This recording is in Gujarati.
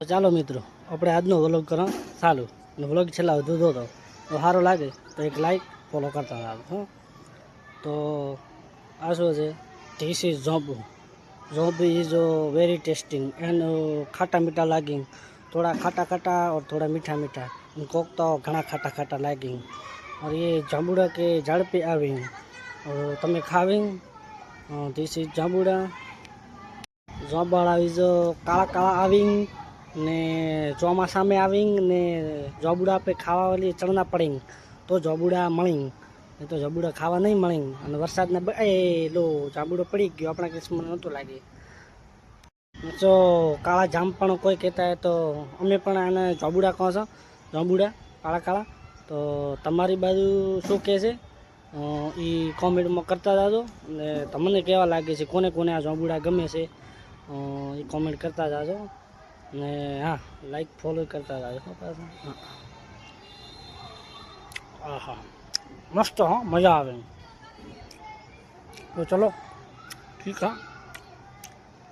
ચાલો મિત્રો આપણે આજનો વ્લોગ કરો ચાલુ અને વ્લોગ છેલ્લા વધુ જોતો તો સારો લાગે તો એક લાઈક ફોલો કરતા રહો હો. તો આ શું છે, ધીસ ઇઝ ઝોંબુ. ઝોંબુ ઇઝ वेरी टेस्टिंग एंड खाटा मीठा लागिंग, थोड़ा खाटा खाटा और थोड़ा मीठा मीठा, कोक तो घना खाटा खाटा लागिंग. और ये जांबूड़ा के झाड़ पे आविंग और तमे खाविंग. This is जांबूड़ा. ઝોંબાળા ઇઝ કાળા કાળા આવિંગ ને ચોમાસામાં આવિંગ ને જોબુડા આપણે ખાવા વાળી ચણના પડીંગ તો જોબુડા મળીંગ, નહીં તો જોબુડા ખાવા નહીં મળીંગ. અને વરસાદના લો જાંબુડો પડી ગયો, આપણા કિસ્મત નહોતું લાગે. જો કાળા જામપણ કોઈ કહેતા હોય તો અમે પણ આને જોબુડા કહો છો, જોબુડા કાળા કાળા. તો તમારી બાજુ શું કહે છે એ કોમેન્ટમાં કરતા જાજો. અને તમને કેવા લાગે છે, કોને કોને આ જોબુડા ગમે છે એ કોમેન્ટ કરતા જાજો. ને હા, લાઈક ફોલો કરતા જાજો. હા હા, મસ્ત હો, મજા આવે. તો ચલો ઠીક હા.